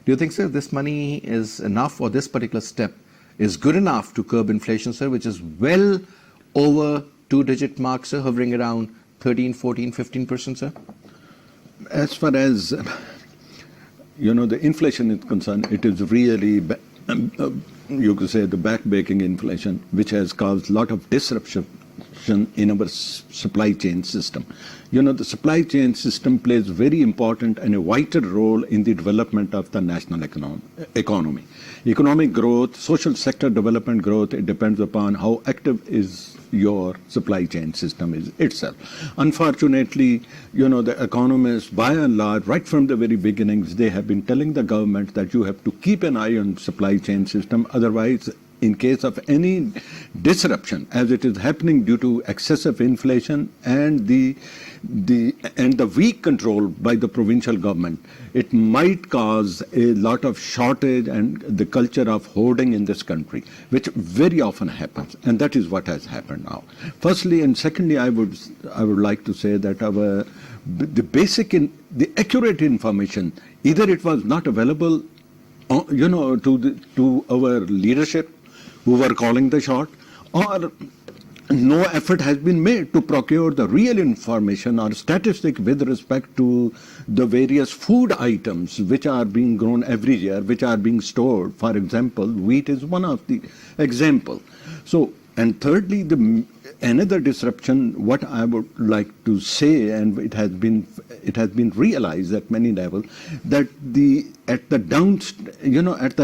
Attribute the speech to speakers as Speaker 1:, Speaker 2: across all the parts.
Speaker 1: Do you think, sir, this money is enough, or this particular step is good enough to curb inflation, sir, which is well over two-digit mark, sir, hovering around 13, 14, 15%, sir?
Speaker 2: As far as the inflation is concerned, it is really, you could say, the back-breaking inflation, which has caused a lot of disruption in our supply chain system. The supply chain system plays very important and a vital role in the development of the national economy. Economic growth, social sector development growth, it depends upon how active is your supply chain system is itself. Unfortunately, the economists, by and large, right from the very beginnings, they have been telling the government that you have to keep an eye on supply chain system, otherwise, in case of any disruption, as it is happening due to excessive inflation and the weak control by the provincial government, it might cause a lot of shortage and the culture of hoarding in this country, which very often happens, and that is what has happened now. Firstly, and secondly, I would like to say that the accurate information, either it was not available, to our leadership, who were calling the shot, or no effort has been made to procure the real information or statistic with respect to the various food items which are being grown every year, which are being stored. For example, wheat is one of the example. So, and thirdly, another disruption, what I would like to say, and it has been realized at many levels, that at the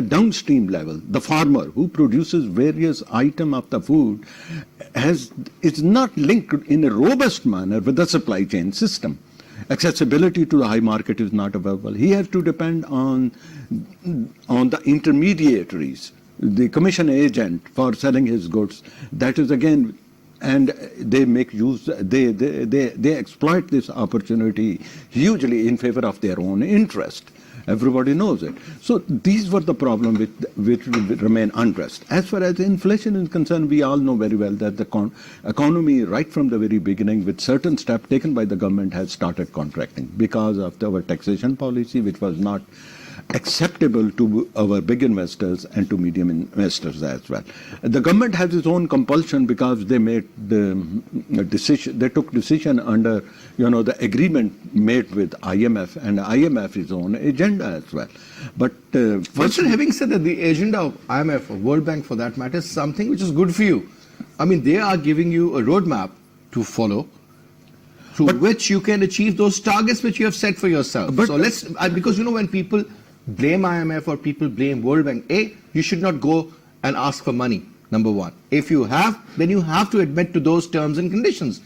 Speaker 2: downstream level, the farmer who produces various items of the food is not linked in a robust manner with the supply chain system. Accessibility to the high market is not available. He has to depend on the intermediaries, the commission agent for selling his goods. That is again, and they make use, they exploit this opportunity hugely in favor of their own interest. Everybody knows it. So these were the problems which remain unaddressed. As far as inflation is concerned, we all know very well that the economy, right from the very beginning, with certain steps taken by the government, has started contracting because of our taxation policy, which was not acceptable to our big investors and to medium investors as well. The government has its own compulsion because they made the decision. They took decision under the agreement made with IMF, and IMF is on agenda as well. But
Speaker 1: having said that, the agenda of IMF or World Bank, for that matter, is something which is good for you. I mean, they are giving you a roadmap to follow, through which you can achieve those targets which you have set for yourself. So let's, because when people blame IMF or people blame World Bank, you should not go and ask for money, number one. If you have, then you have to admit to those terms and conditions.